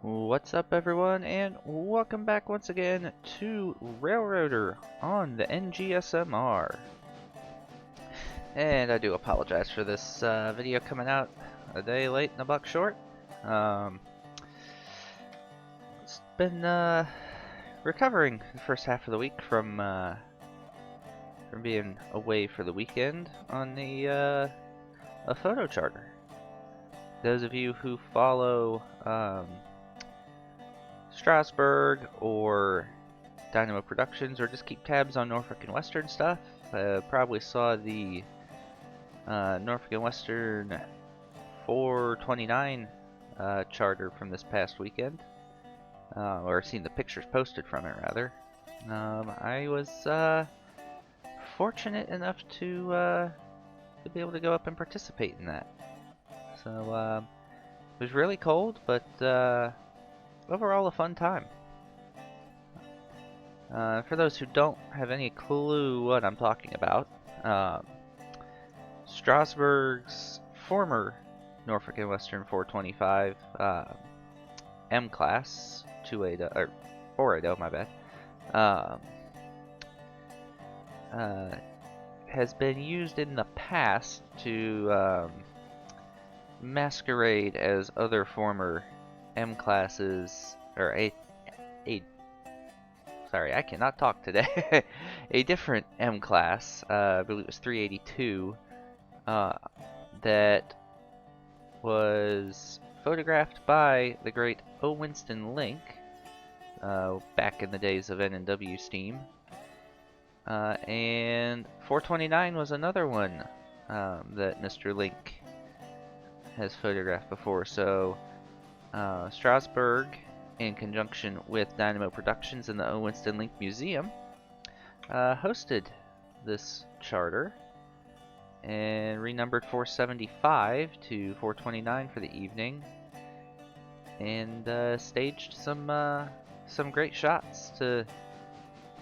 What's up, everyone, and welcome back once again to Railroader on the NGSMR. And I do apologize for this video coming out a day late and a buck short. It's been recovering the first half of the week from being away for the weekend on a photo charter. Those of you who follow Strasburg or Dynamo Productions, or just keep tabs on Norfolk and Western stuff, probably saw the Norfolk and Western 429 charter from this past weekend, or seen the pictures posted from it rather. I was fortunate enough to be able to go up and participate in that. So it was really cold, but overall a fun time. For those who don't have any clue what I'm talking about, Strasburg's former Norfolk and Western 425 M class 280 or 480, my bad, has been used in the past to masquerade as other former M classes, or sorry, I cannot talk today. A different M class, I believe it was 382, that was photographed by the great O. Winston Link back in the days of N&W Steam. And 429 was another one that Mr. Link has photographed before. So Strasburg, in conjunction with Dynamo Productions and the O. Winston Link Museum, hosted this charter and renumbered 475 to 429 for the evening, and staged some great shots to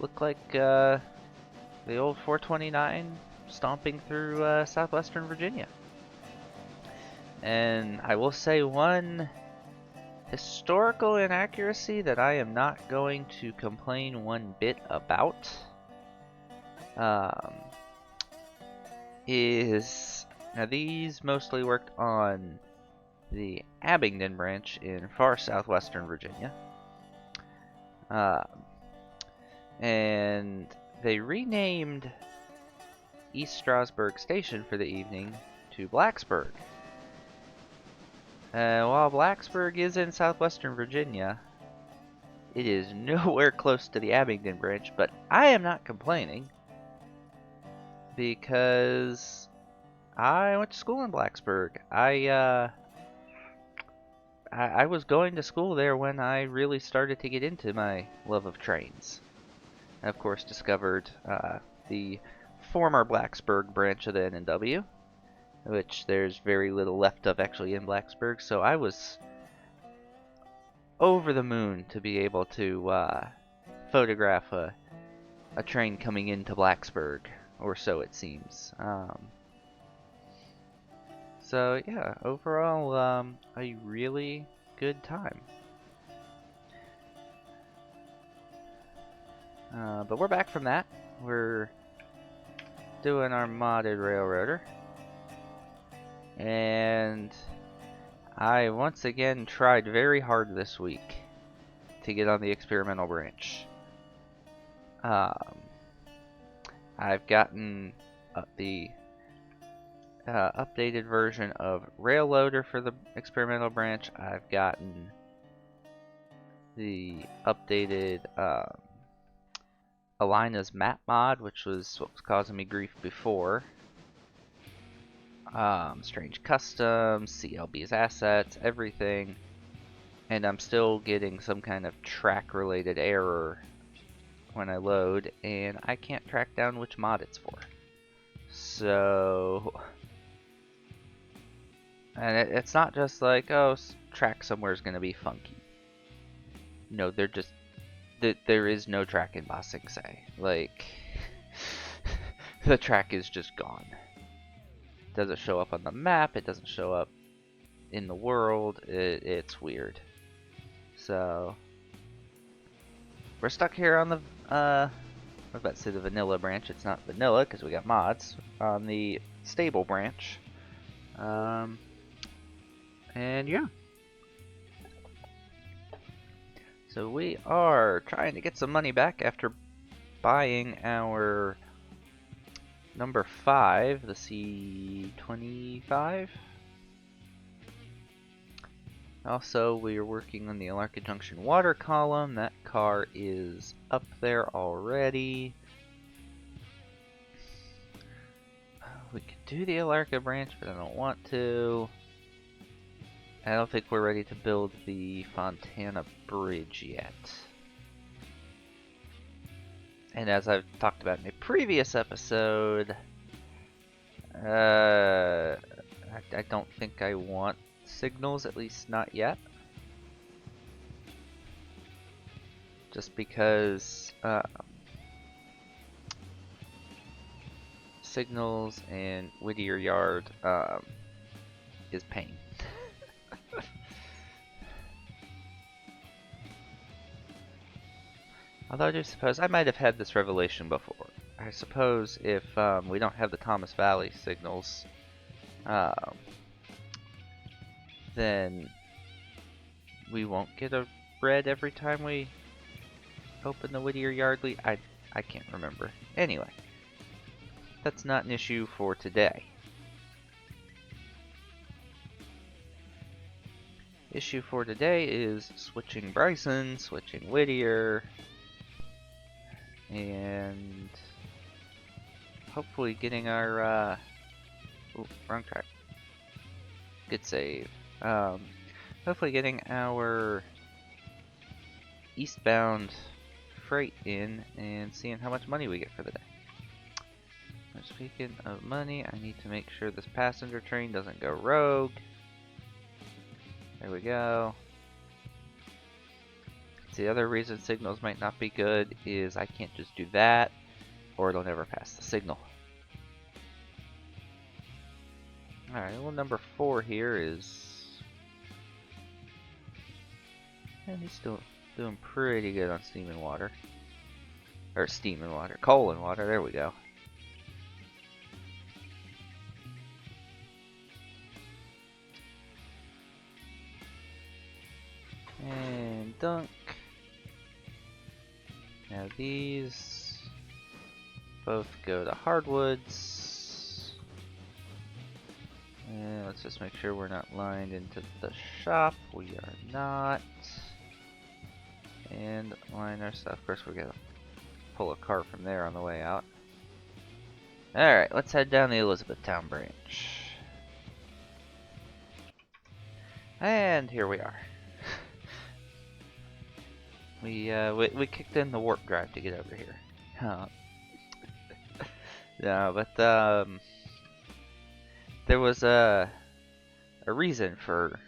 look like the old 429 stomping through southwestern Virginia. And I will say one historical inaccuracy that I am not going to complain one bit about is, now these mostly worked on the Abingdon branch in far southwestern Virginia, and they renamed East Strasburg Station for the evening to Blacksburg. While Blacksburg is in southwestern Virginia, it is nowhere close to the Abingdon branch, but I am not complaining because I went to school in Blacksburg. I was going to school there when I really started to get into my love of trains. I, of course, discovered the former Blacksburg branch of the N&W, which there's very little left of actually in Blacksburg, so I was over the moon to be able to photograph a train coming into Blacksburg, or so it seems. So yeah, overall a really good time. But we're back from that. We're doing our modded railroader. And I once again tried very hard this week to get on the experimental branch. I've gotten the updated version of Railloader for the experimental branch. I've gotten the updated Alina's map mod, which was what was causing me grief before. Strange Customs, CLB's assets, everything, and I'm still getting some kind of track related error when I load, and I can't track down which mod it's for. So, and it's not just like, oh, track somewhere is going to be funky. No, they're just, there is no track in Ba Sing Se. Like, the track is just gone. Doesn't show up on the map, it doesn't show up in the world, it's weird. So we're stuck here on the I was about to say the vanilla branch. It's not vanilla because we got mods on the stable branch. And yeah. So we are trying to get some money back after buying our number 5, the C25. Also, we are working on the Alarka Junction water column. That car is up there already. We could do the Alarka branch, but I don't want to. I don't think we're ready to build the Fontana Bridge yet. And as I've talked about in a previous episode, I don't think I want signals, at least not yet. Just because signals and Whittier Yard is pain. Although I do suppose I might have had this revelation before. I suppose if we don't have the Thomas Valley signals, then we won't get a red every time we open the Whittier Yardley. I can't remember. Anyway, that's not an issue for today. Issue for today is switching Bryson, switching Whittier, and hopefully getting our ooh, wrong track. Good save. Hopefully getting our eastbound freight in and seeing how much money we get for the day. Speaking of money, I need to make sure this passenger train doesn't go rogue. There we go. The other reason signals might not be good is I can't just do that, or it'll never pass the signal. Alright, well, number 4 here is... and he's still doing pretty good on steam and water. Or steam and water. Coal and water, there we go. And dunk. Now these both go to hardwoods. And let's just make sure we're not lined into the shop. We are not. And line our stuff. Of course, we're gonna pull a car from there on the way out. Alright, let's head down the Elizabethtown branch. And here we are. We kicked in the warp drive to get over here. No, but there was a reason for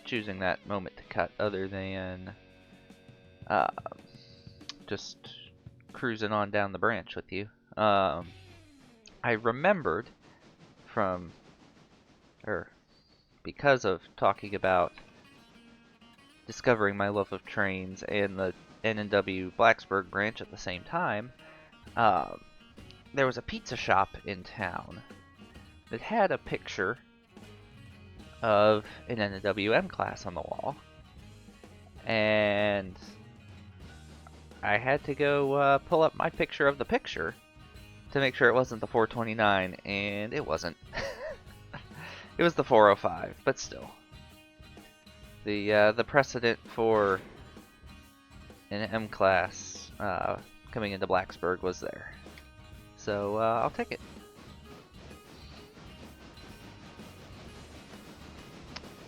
choosing that moment to cut, other than just cruising on down the branch with you. I remembered from, or because of talking about discovering my love of trains and the N&W Blacksburg branch at the same time, there was a pizza shop in town that had a picture of an N&W M-Class on the wall, and I had to go pull up my picture of the picture to make sure it wasn't the 429, and it wasn't. It was the 405, but still. The precedent for an M-Class coming into Blacksburg was there. So I'll take it.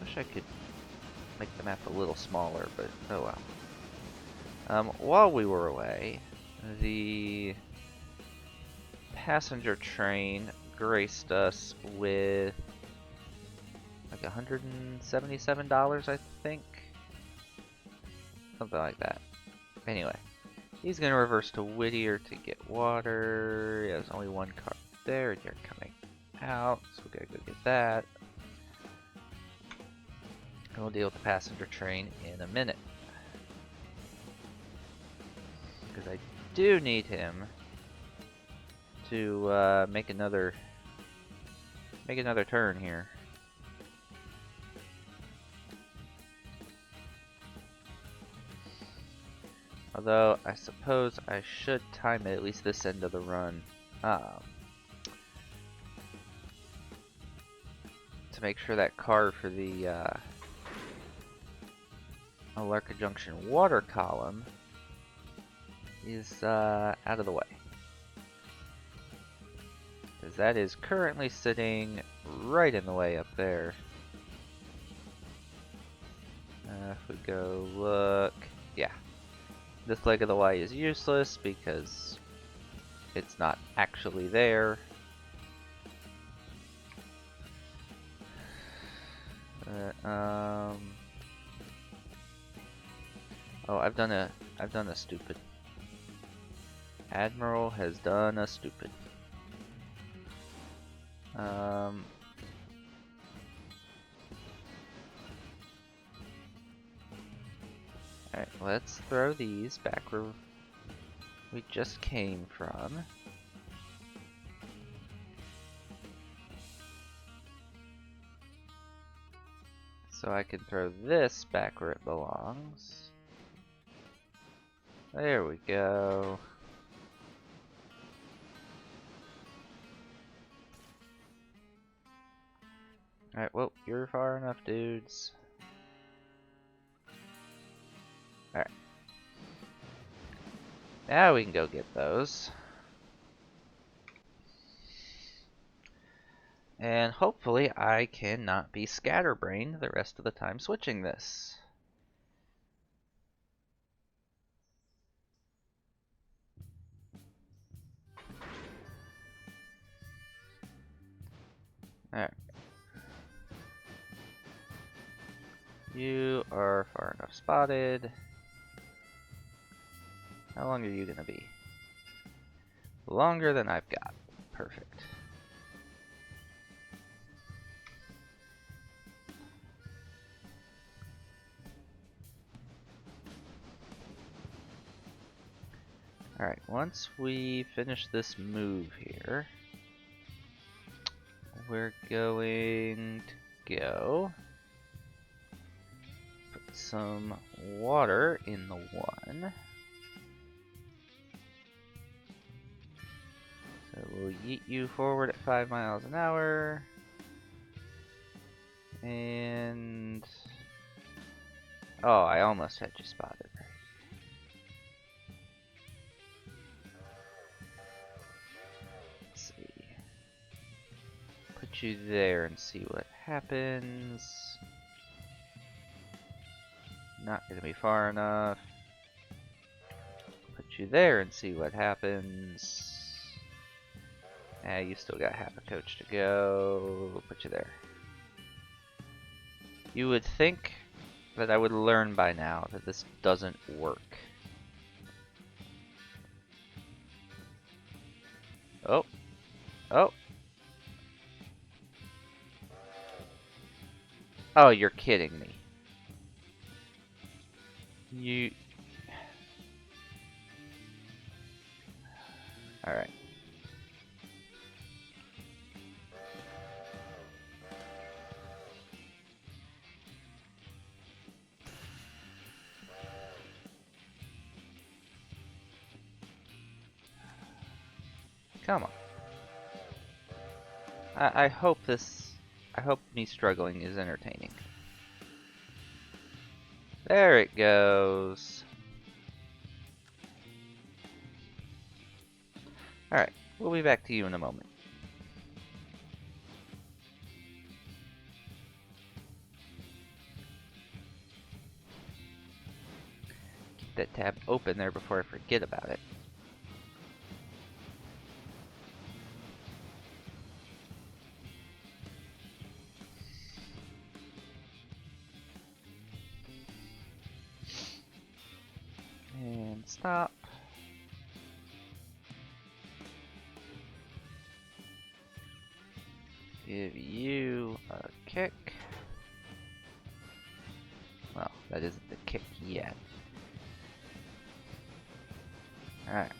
Wish I could make the map a little smaller, but oh well. While we were away, the passenger train graced us with like $177, I think. Something like that. Anyway, he's gonna reverse to Whittier to get water. Yeah, there's only one car there, and you're coming out, so we gotta go get that. And we'll deal with the passenger train in a minute. Because I do need him to make another turn here. Although I suppose I should time it at least this end of the run to make sure that car for the Alarka Junction water column is out of the way. Because that is currently sitting right in the way up there. If we go look, yeah. This leg of the Y is useless because it's not actually there. Oh, I've done a stupid. Admiral has done a stupid. Alright, let's throw these back where we just came from. So I can throw this back where it belongs. There we go. Alright, well, you're far enough, dudes. Alright. Now we can go get those. And hopefully I cannot be scatterbrained the rest of the time switching this. Alright. You are far enough spotted. How long are you gonna be? Longer than I've got. Perfect. Alright, once we finish this move here, we're going to go put some water in the one. So we'll yeet you forward at 5 miles an hour. And... oh, I almost had you spotted. Let's see. Put you there and see what happens. Not gonna be far enough. Put you there and see what happens. You still got half a coach to go. Put you there. You would think that I would learn by now that this doesn't work. Oh. Oh. Oh, you're kidding me. You... Alright. Come on. I hope me struggling is entertaining. There it goes. Alright, we'll be back to you in a moment. Keep that tab open there before I forget about it. And stop. Give you a kick. That isn't the kick yet. Alright.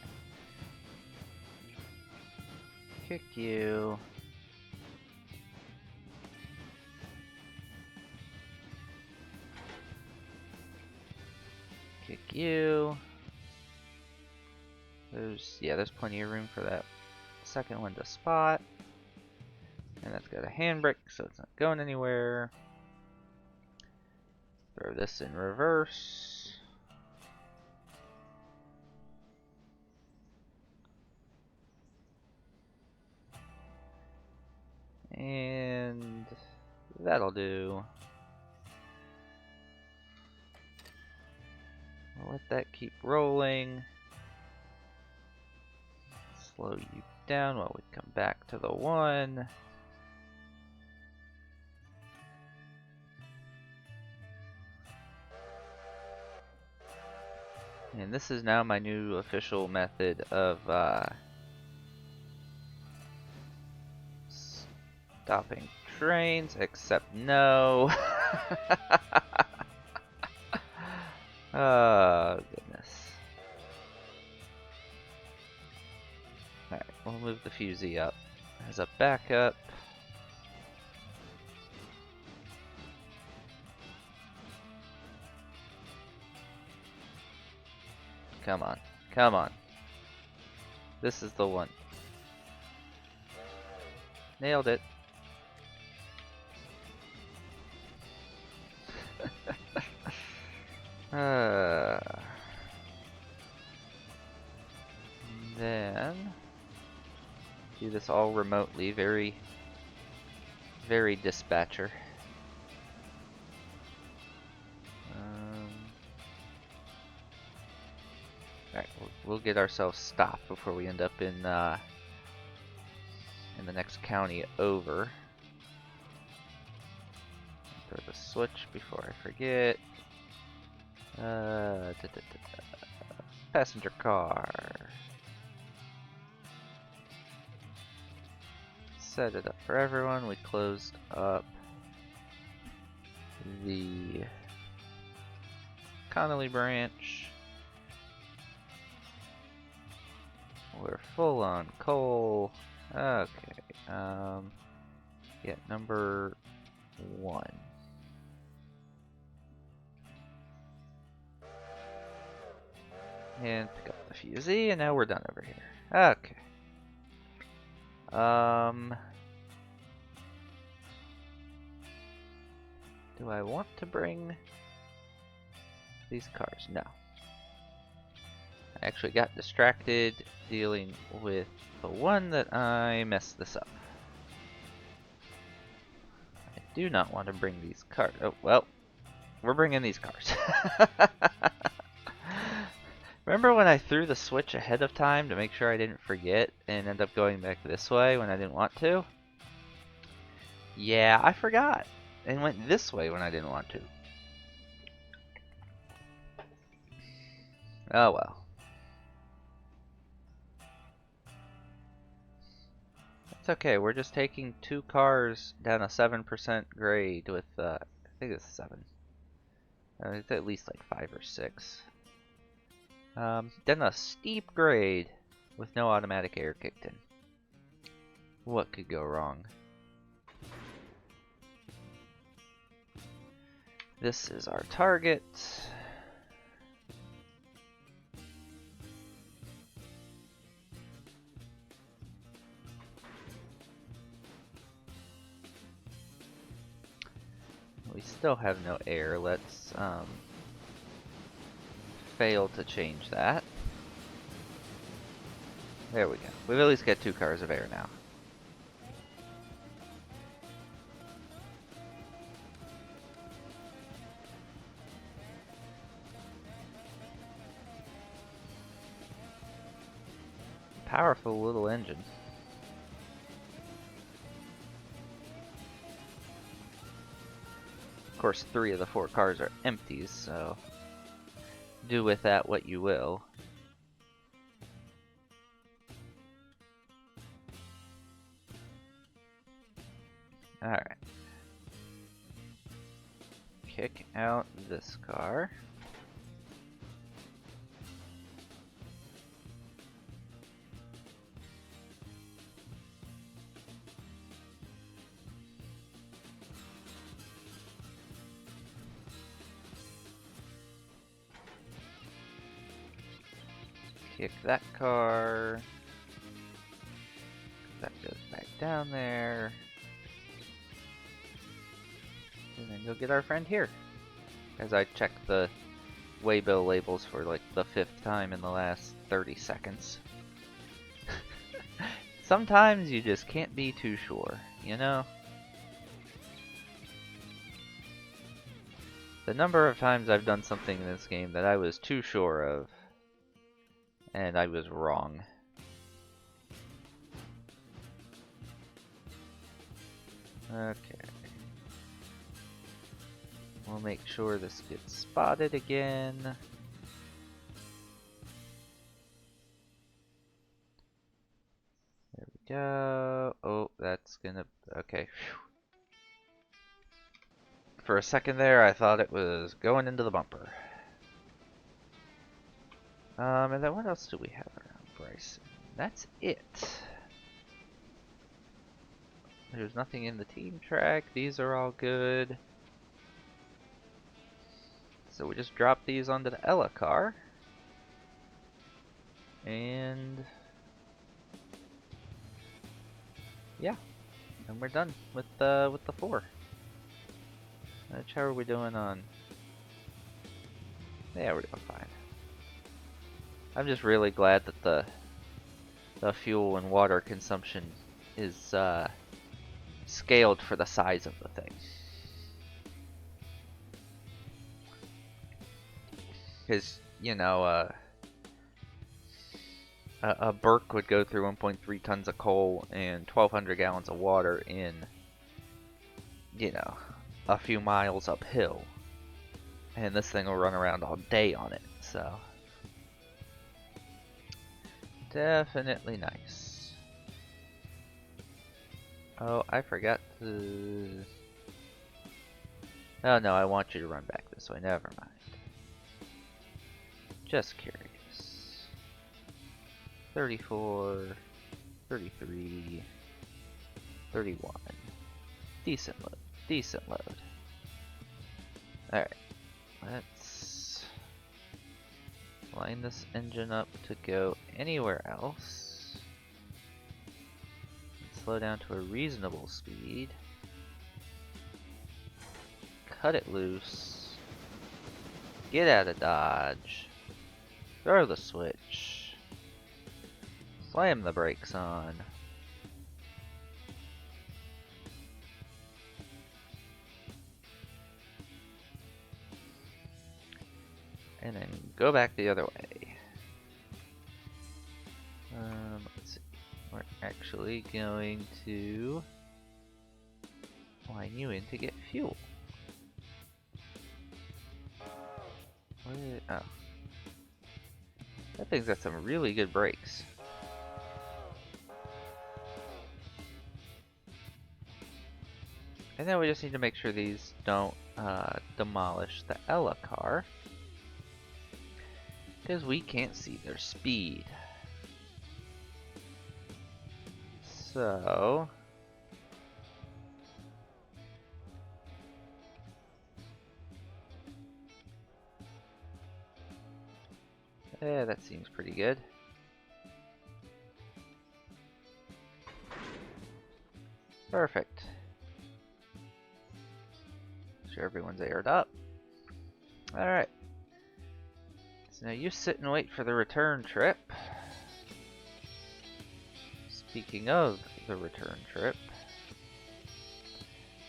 Kick you. Kick you. There's plenty of room for that second one to spot. And that's got a handbrake, so it's not going anywhere. Throw this in reverse. And that'll do. We'll let that keep rolling. Slow you down while we come back to the one. And this is now my new official method of stopping trains, except no. Oh, goodness. Alright, we'll move the fusee up as a backup. Come on, come on. This is the one. Nailed it. Then do this all remotely, very dispatcher. Alright, we'll get ourselves stopped before we end up in the next county over. Throw the switch before I forget. Passenger car. Set it up for everyone. We closed up the Connolly branch. We're full on coal. Okay. Yeah, number 1. And pick up the fusee, and now we're done over here. Okay. Do I want to bring these cars? No. I actually got distracted dealing with the one that I messed this up. I do not want to bring these cars. Oh, well, we're bringing these cars. Remember when I threw the switch ahead of time to make sure I didn't forget and end up going back this way when I didn't want to? Yeah, I forgot and went this way when I didn't want to. Oh well. It's okay, we're just taking 2 cars down a 7% grade with, I think it's 7. It's at least like 5 or 6. Then a steep grade with no automatic air kicked in. What could go wrong? This is our target. We still have no air. Let's fail to change that. There we go. We've at least got 2 cars of air now. Powerful little engine. Of course, 3 of the 4 cars are empties, so do with that what you will. Alright. kick out this car. Kick that car. That goes back down there. And then go get our friend here. As I check the waybill labels for like the 5th time in the last 30 seconds. Sometimes you just can't be too sure, you know? The number of times I've done something in this game that I was too sure of, and I was wrong. Okay. We'll make sure this gets spotted again. There we go. Oh, that's gonna... Okay. Whew. For a second there, I thought it was going into the bumper. And then what else do we have around Bryson? That's it. There's nothing in the team track. These are all good. So we just drop these onto the Ella car. And yeah. And we're done with the 4. How are we doing on? Yeah, we're doing fine. I'm just really glad that the fuel and water consumption is scaled for the size of the thing. Because, you know, a Burke would go through 1.3 tons of coal and 1,200 gallons of water in, you know, a few miles uphill. And this thing will run around all day on it, so. Definitely nice. Oh, I forgot to... Oh no, I want you to run back this way, never mind. Just curious. 34, 33, 31. Decent load, decent load. Alright, let's line this engine up to go anywhere else. Slow down to a reasonable speed. Cut it loose. Get out of Dodge. Throw the switch. Slam the brakes on. And then go back the other way. Let's see. We're actually going to line you in to get fuel. Oh. That thing's got some really good brakes. And then we just need to make sure these don't demolish the Ella car. Because we can't see their speed. So... yeah, that seems pretty good. Perfect. Sure everyone's aired up. Alright. So now you sit and wait for the return trip. Speaking of the return trip,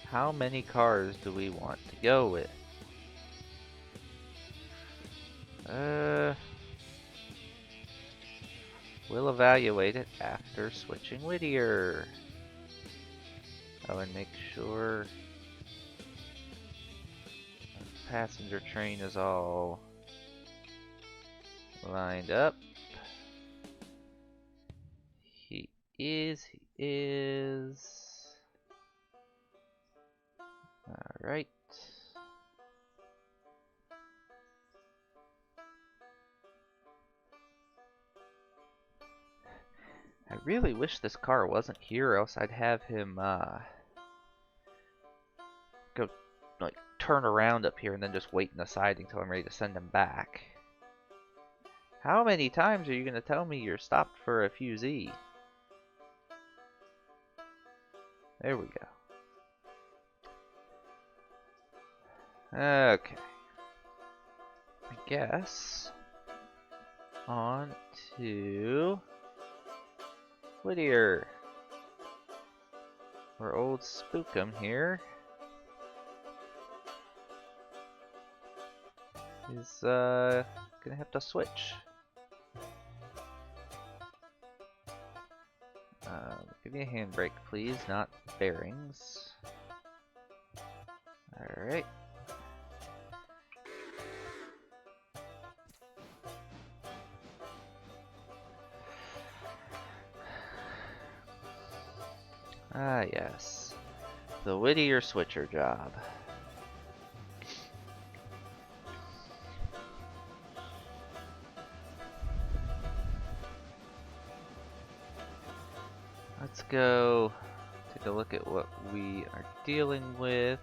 how many cars do we want to go with? We'll evaluate it after switching Whittier. Oh, and make sure the passenger train is all lined up. He is. Alright. I really wish this car wasn't here, or else I'd have him go like turn around up here and then just wait in the siding until I'm ready to send him back. How many times are you gonna tell me you're stopped for a few Z? There we go. Okay. I guess on to Whittier. Or old Spookum here. He's gonna have to switch. Give me a handbrake, please, not bearings. Alright. Ah, yes. The Whittier switcher job. Let's go take a look at what we are dealing with.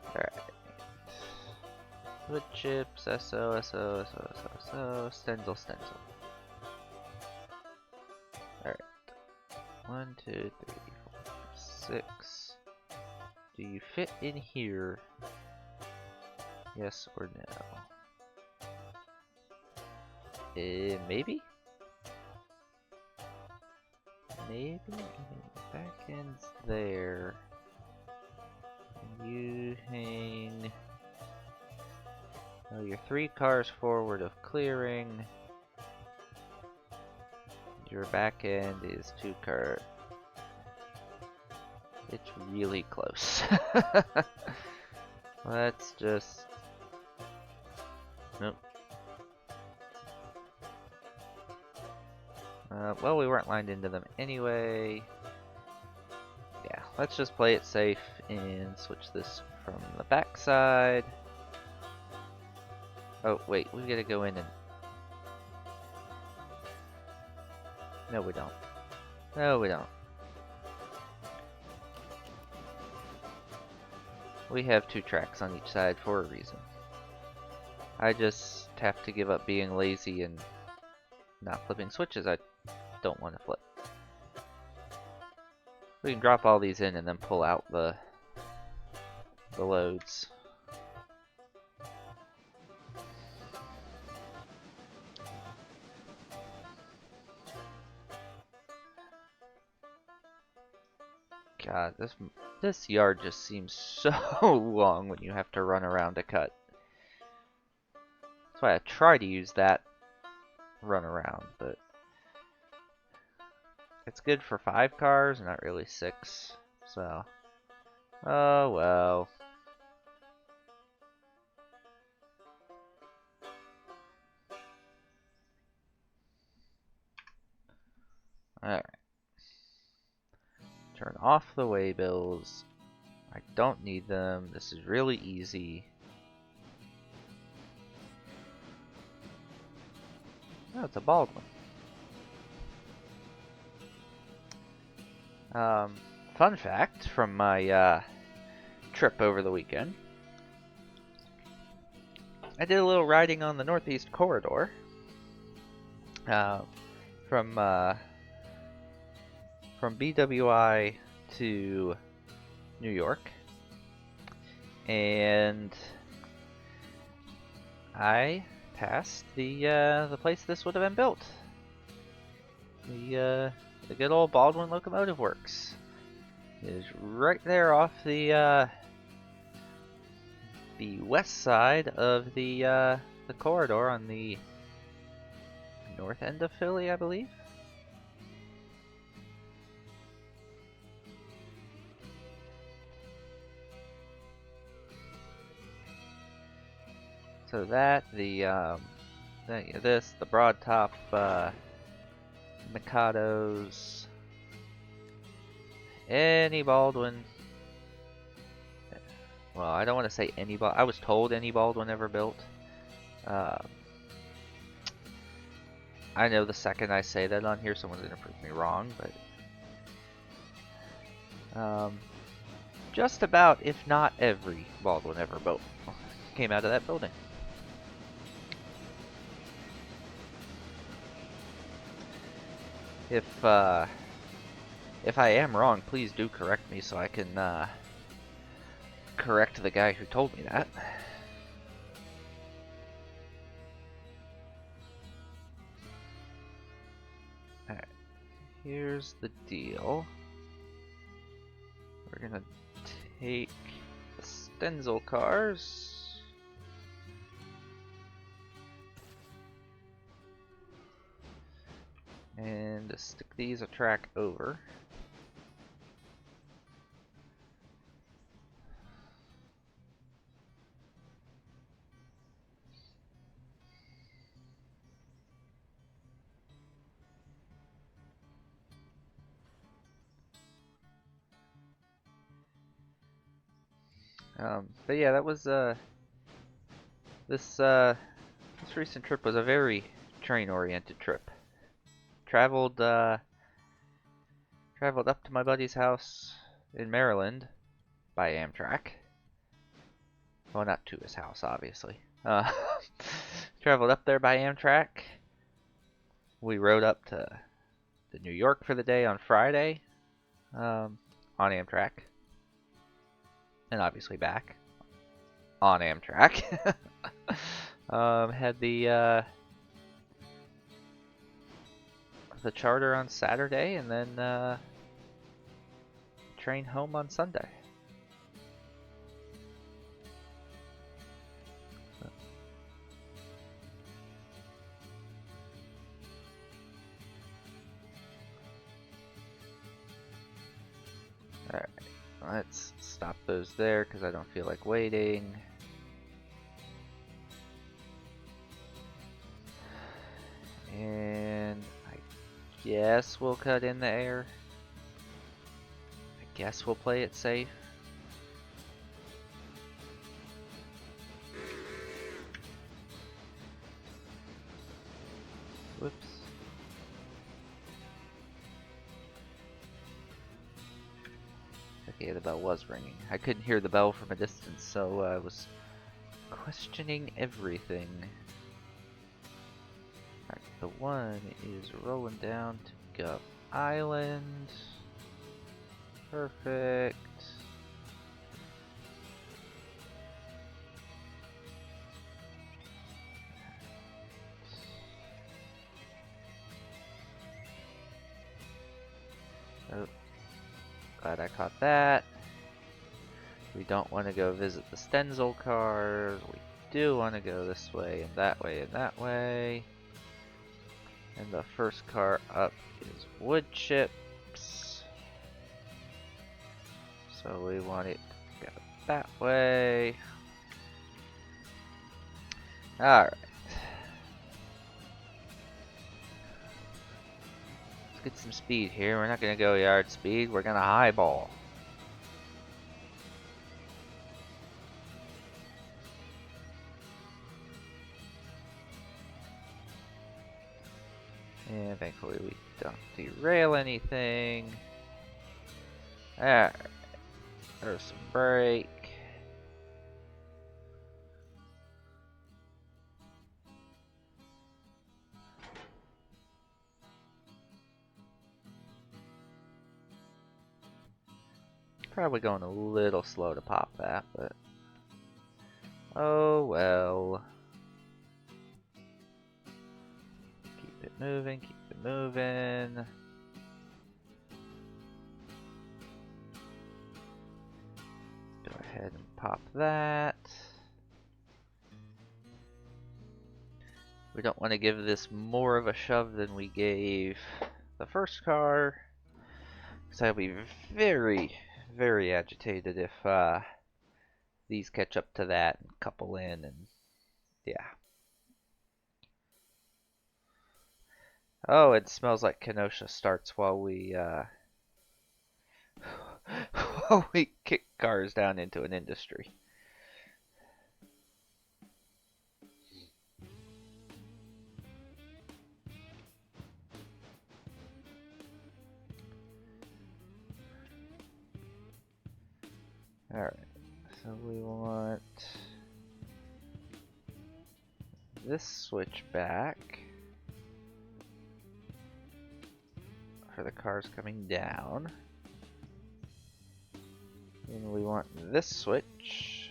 Alright. Wood chips, SO, stencil. Alright. 1, 2, 3, 4, 6. Do you fit in here? Yes or no? Maybe? Maybe back end's there. You hang. Oh, you're 3 cars forward of clearing. Your back end is 2 car. It's really close. Let's just. Nope. Well, we weren't lined into them anyway. Yeah, let's just play it safe and switch this from the back side. Oh, wait, we gotta go in and... No, we don't. No, we don't. We have 2 tracks on each side for a reason. I just have to give up being lazy and not flipping switches I don't want to flip. We can drop all these in and then pull out the loads. God, this yard just seems so long when you have to run around a cut. That's why I try to use that run around, but it's good for 5 cars, not really 6. So, oh well. Alright. Turn off the waybills. I don't need them. This is really easy. Oh, it's a Baldwin. Fun fact from my trip over the weekend. I did a little riding on the Northeast Corridor. From BWI to New York, and I passed the place this would have been built. The good old Baldwin Locomotive Works is right there off the west side of the corridor on the north end of Philly, I believe. So that, the broad top Mikados, any Baldwin. Well, I don't want to say any Baldwin. I was told any Baldwin ever built. Um, I know the second I say that on here, someone's gonna prove me wrong, but just about, if not every Baldwin Ever boat came out of that building. If I am wrong, please do correct me so I can correct the guy who told me that. Alright, here's the deal. We're gonna take the Stenzel cars. And stick these a track over. But yeah, that was this recent trip was a very train-oriented trip. Traveled traveled up to my buddy's house in Maryland by Amtrak. Well, not to his house, obviously. Traveled up there by Amtrak. We rode up to New York for the day on Friday on Amtrak. And obviously back on Amtrak. Had the charter on Saturday and then train home on Sunday. Alright, let's stop those there because I don't feel like waiting. And I guess we'll cut in the air. I guess we'll play it safe. Whoops. Okay, the bell was ringing. I couldn't hear the bell from a distance, so I was questioning everything. Alright, the one is rolling down to Gov Island. Perfect. Oh, glad I caught that. We don't want to go visit the Stenzel cars. We do want to go this way and that way and that way. And the first car up is wood chips. So we want it to go that way. Alright. Let's get some speed here. We're not going to go yard speed. We're going to highball. And thankfully we don't derail anything. Alright. There's some brake. Probably going a little slow to pop that, but oh well. Keep it moving, keep it moving. Go ahead and pop that. We don't want to give this more of a shove than we gave the first car, because I'll be very, very agitated if these catch up to that and couple in, and yeah. Oh, it smells like Kenosha starts while we while we kick cars down into an industry. Alright, so we want this switch back for the cars coming down. And we want this switch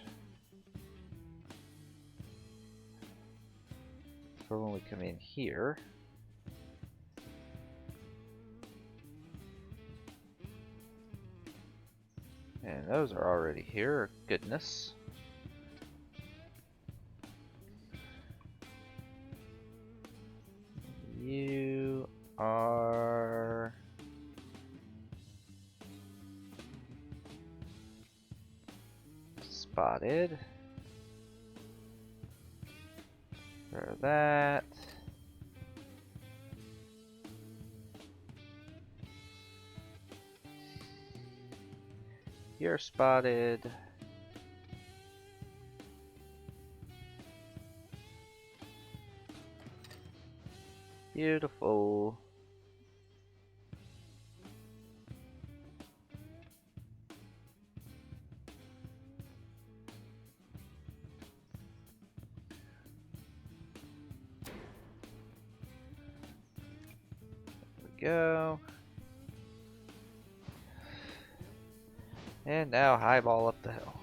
for when we come in here. And those are already here, goodness. You are spotted for that. You're spotted. Beautiful. There we go. And now highball up the hill.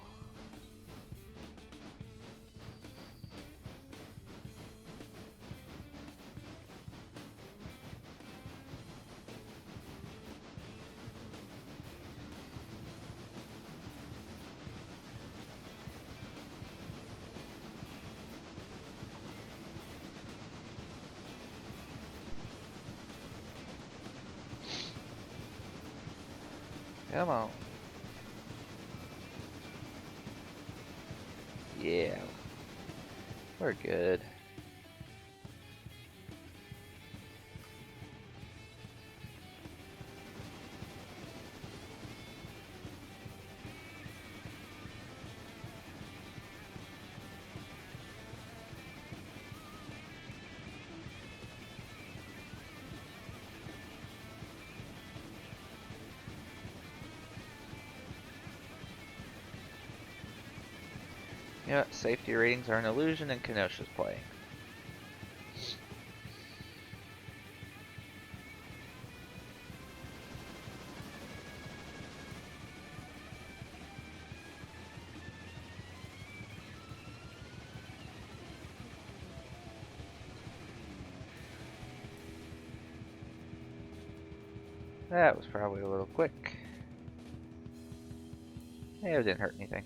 Come on. Yeah. We're good. Yeah, safety ratings are an illusion and Kenosha's playing. That was probably a little quick. Yeah, it didn't hurt anything.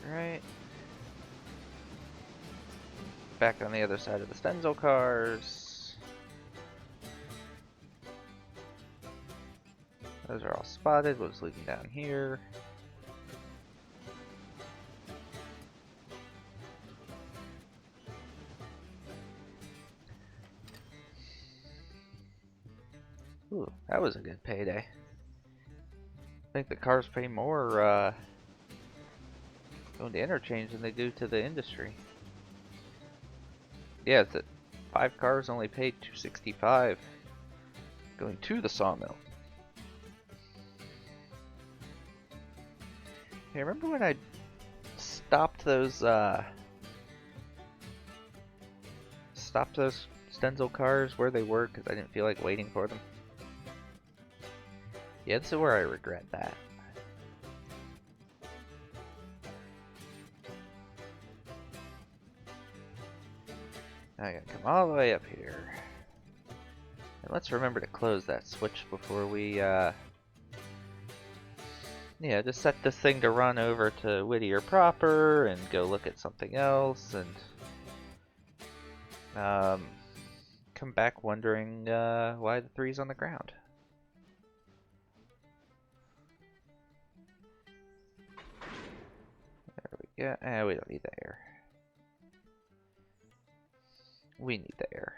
Right. Back on the other side of the Stenzel cars. Those are all spotted. What's leading down here? Ooh, that was a good payday. I think the cars pay more going to interchange than they do to the industry. Yeah, it's that 5 cars only paid $265 going to the sawmill. Hey, remember when I stopped those Stenzel cars where they were because I didn't feel like waiting for them? Yeah, this is where I regret that. I gotta come all the way up here. And let's remember to close that switch before we, yeah, just set this thing to run over to Whittier proper and go look at something else and... come back wondering why the 3's on the ground. There we go. We don't need the air. We need the air.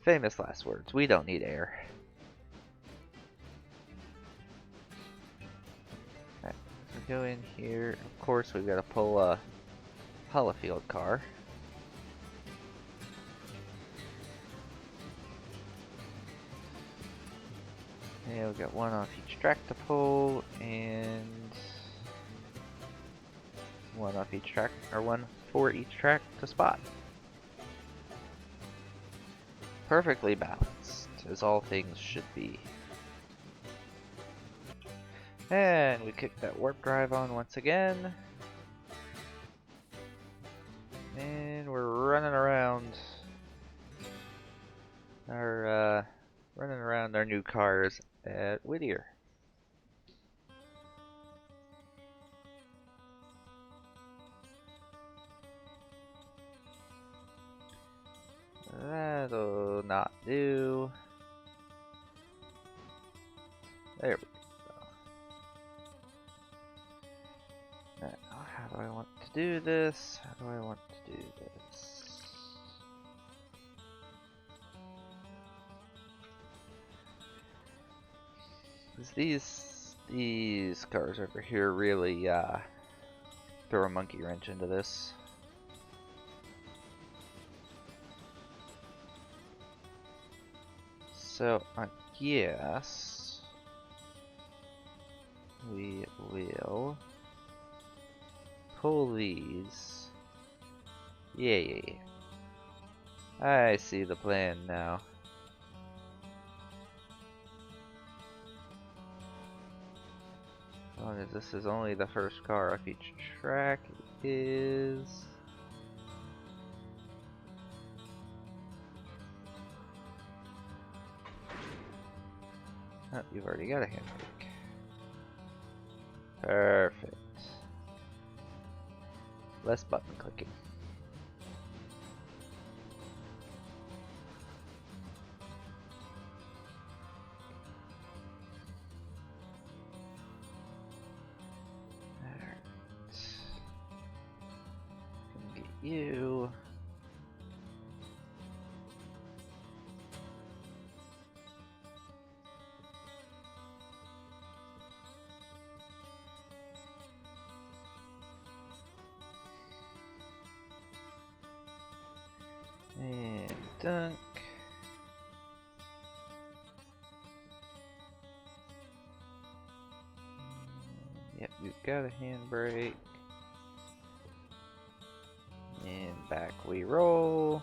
Famous last words. We don't need air. Alright, so go in here. Of course, we've got to pull a Holofield car. Yeah, we've got one off each track to pull, and one off each track, or one for each track to spot. Perfectly balanced, as all things should be. And we kick that warp drive on once again. And we're running around our new cars at Whittier. That'll not do. There we go. Now, how do I want to do this? How do I want to do this? 'Cause these cars over here really throw a monkey wrench into this. So I guess we will pull these. Yeah. I see the plan now. As long as this is only the first car off each track, it is. Oh, you've already got a handbrake. Perfect. Less button clicking. Alright. Gonna get you. And dunk. Yep, you've got a handbrake. And back we roll.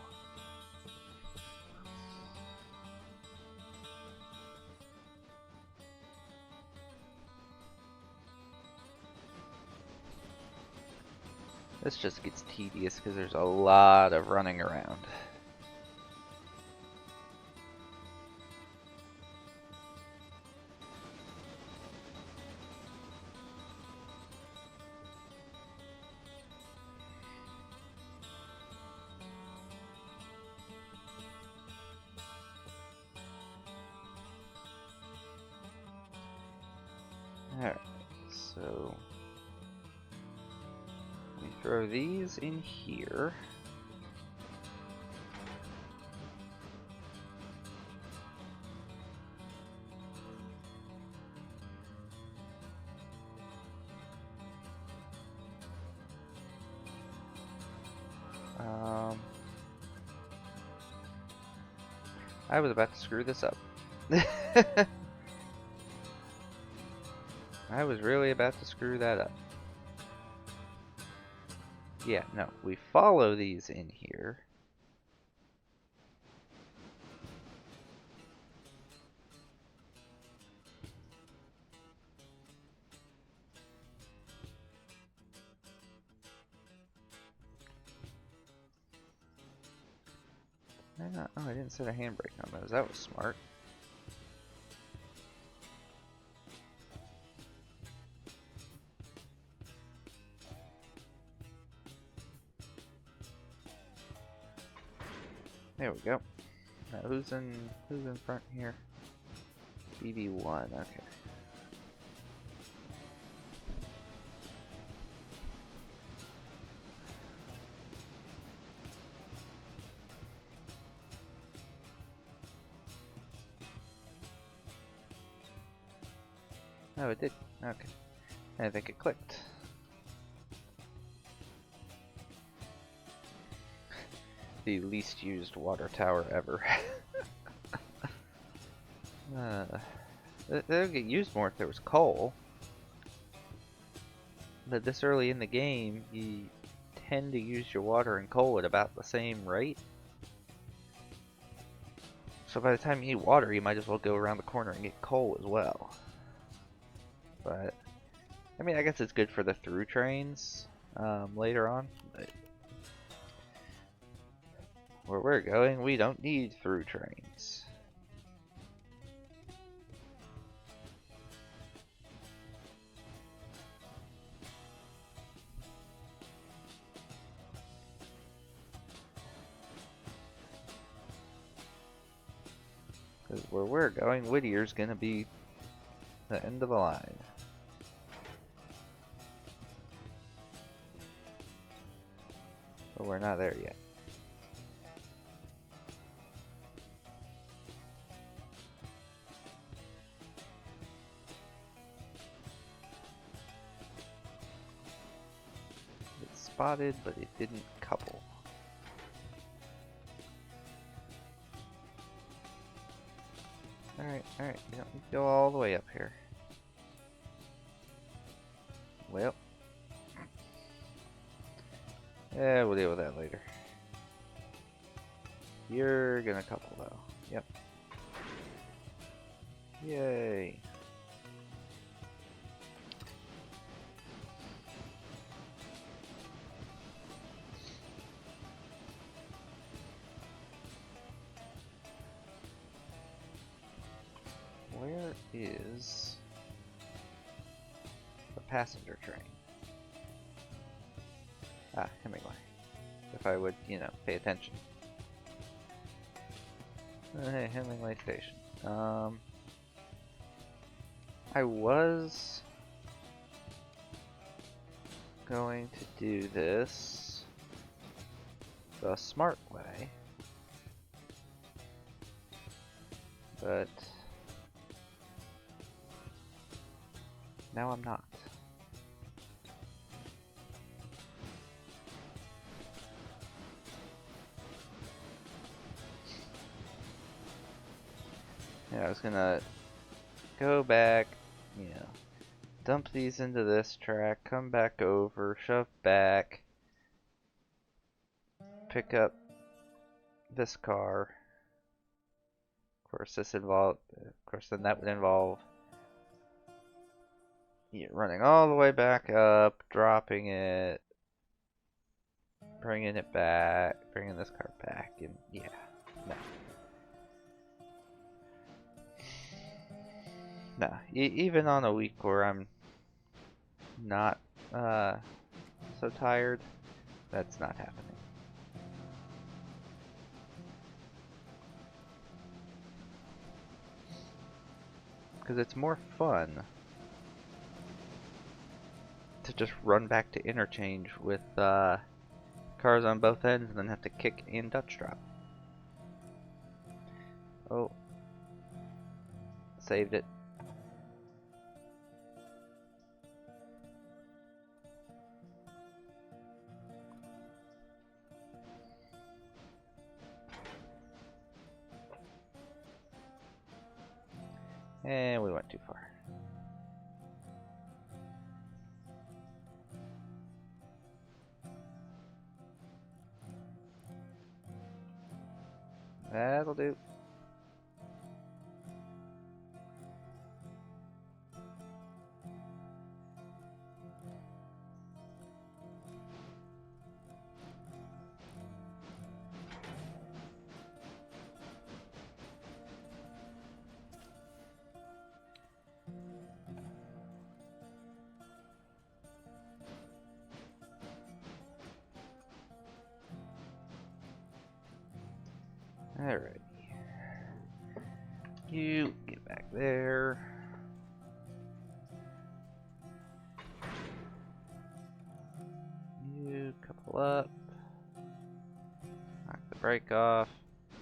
This just gets tedious because there's a lot of running around. Alright, so we throw these in here. I was about to screw this up. I was really about to screw that up. Yeah, no, we follow these in here. Oh, I didn't set a handbrake on those. That was smart. There we go. Now who's in front here? BB1, okay. Oh, it did. Okay. I think it clicked. The least used water tower ever. They would get used more if there was coal. But this early in the game, you tend to use your water and coal at about the same rate. So by the time you need water, you might as well go around the corner and get coal as well. But, I mean, I guess it's good for the through trains later on. But where we're going, we don't need through trains. Because where we're going, Whittier's gonna be the end of the line. But we're not there yet. It spotted, but it didn't couple. Alright, you don't need to go all the way up here. Well. Yeah, we'll deal with that later. You're gonna couple though. Yep. Yay. Where is the passenger train? Ah, Hemingway. If I would, you know, pay attention. Hey, Hemingway Station. I was going to do this the smart way, but now I'm not. Yeah, I was gonna go back, you know, dump these into this track, come back over, shove back, pick up this car. Of course, then that would involve running all the way back up, dropping it, bringing it back, bringing this car back, and yeah, no. No, even on a week where I'm not so tired, that's not happening. Because it's more fun to just run back to interchange with cars on both ends and then have to kick and Dutch drop. Oh. Saved it. And we went too far. That'll do. Alright. You get back there. You couple up. Knock the brake off.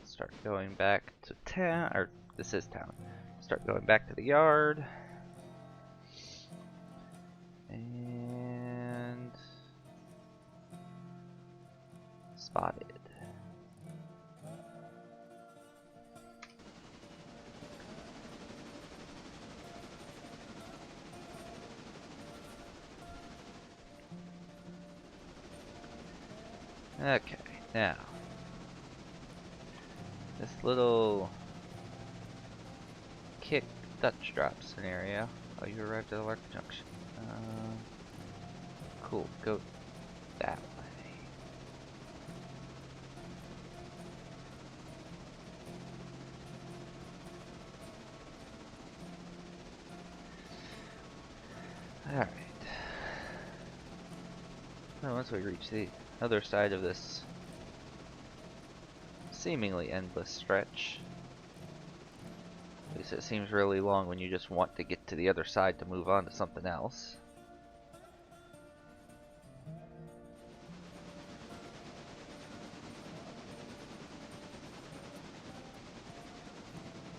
Start going back to town. Or, this is town. Start going back to the yard. And spotted. Okay, now this little kick Dutch drop scenario. Oh, you arrived at Alark Junction. Cool, go that way. Alright. Now once we reach the other side of this seemingly endless stretch, at least it seems really long when you just want to get to the other side to move on to something else.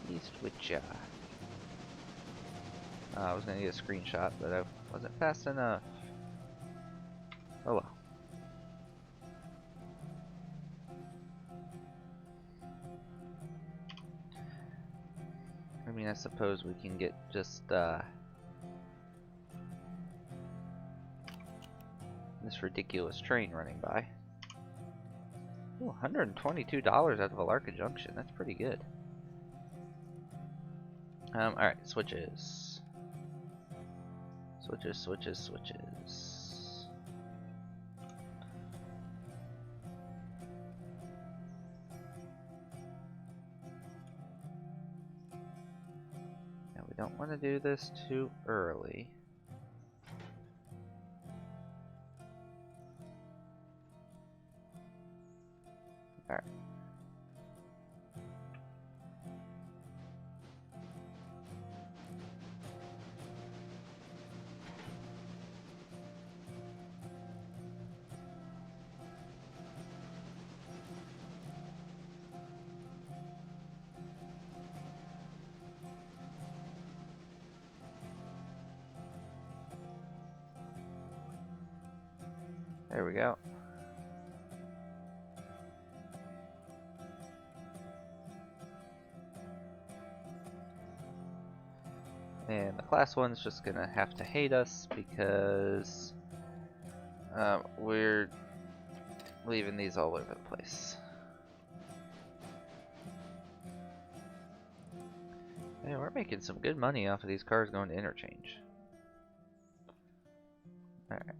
Eastwicha. I was gonna get a screenshot, but I wasn't fast enough. Oh well. I mean, I suppose we can get just this ridiculous train running by. Ooh, $122 out of Alarka Junction. That's pretty good. Alright, switches. Switches, switches, switches. Now we don't want to do this too early. Alright. There we go. And the class one's just gonna have to hate us because we're leaving these all over the place. Yeah, we're making some good money off of these cars going to interchange. Alright.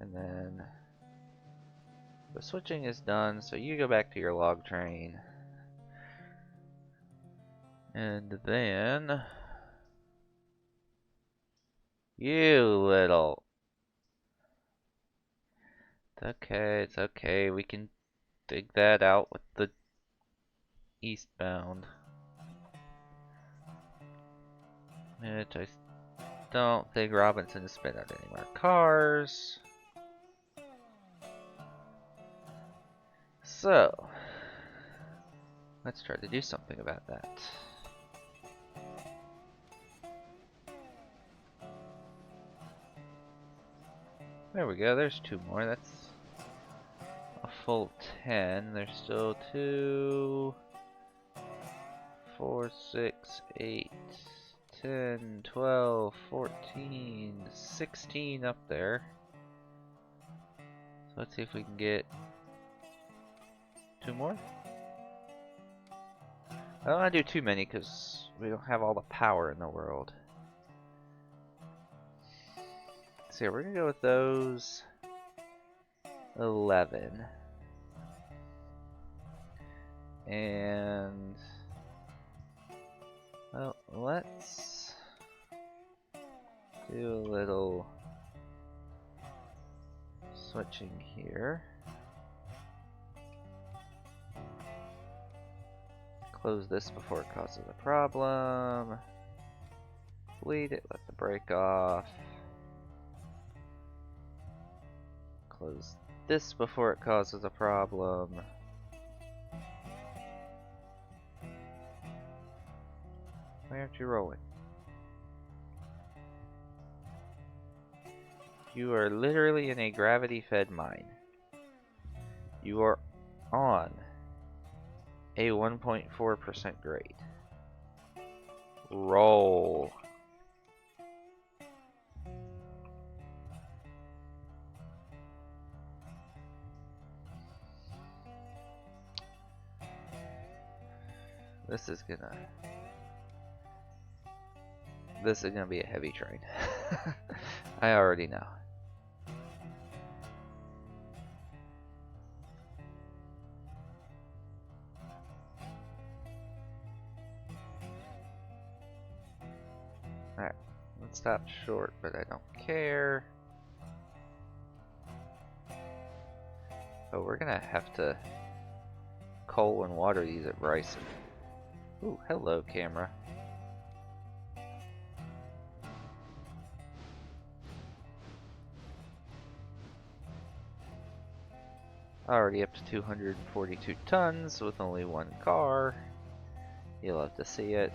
And then the switching is done, so you go back to your log train. And then you little... It's okay, we can dig that out with the eastbound. Which I don't think Robinson has spit out any more cars. So, let's try to do something about that. There we go, there's 2 more. That's a full 10. There's still 2, 4, 6, 8, 10, 12, 14, 16 up there. So let's see if we can get 2 more. I don't want to do too many because we don't have all the power in the world. So yeah, we're going to go with those 11. And well, let's do a little switching here. Close this before it causes a problem. Bleed it, let the brake off. Close this before it causes a problem. Why aren't you rolling? You are literally in a gravity-fed mine. You are on a 1.4% grade. Roll. This is gonna be a heavy train. I already know. Alright, let's stop short, but I don't care. Oh, we're gonna have to coal and water these at Bryson. Ooh, hello, camera. Already up to 242 tons with only one car. You'll have to see it.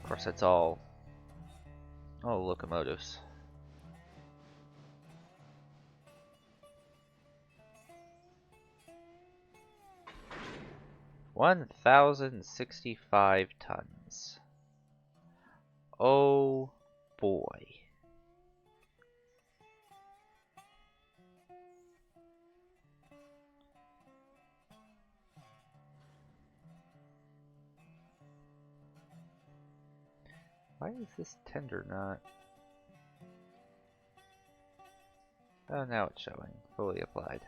Of course, it's all locomotives. $1,065 tons. Oh boy. Why is this tender not? Oh, now it's showing. Fully applied.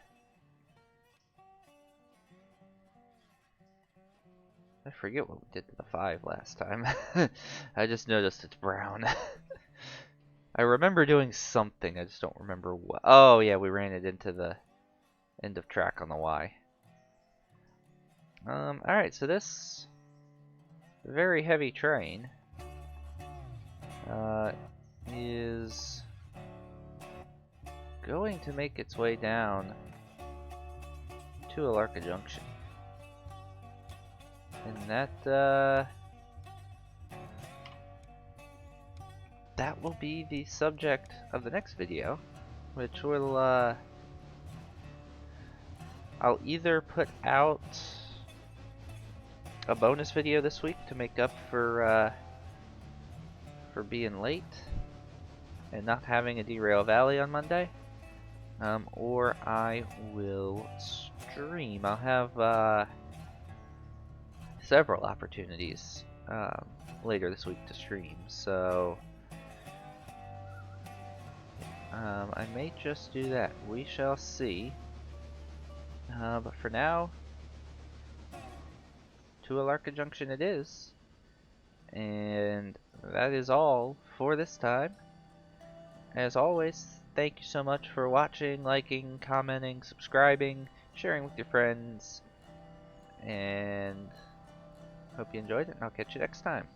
I forget what we did to the 5 last time. I just noticed it's brown. I remember doing something, I just don't remember what. Oh yeah, we ran it into the end of track on the Y. Alright, so this very heavy train is going to make its way down to Alarka Junction. And that will be the subject of the next video, which will I'll either put out a bonus video this week to make up for being late and not having a Derail Valley on Monday, or I will stream. I'll have several opportunities later this week to stream, so I may just do that. We shall see. But for now, to Alarka Junction it is. And that is all for this time. As always, thank you so much for watching, liking, commenting, subscribing, sharing with your friends, and hope you enjoyed it, and I'll catch you next time.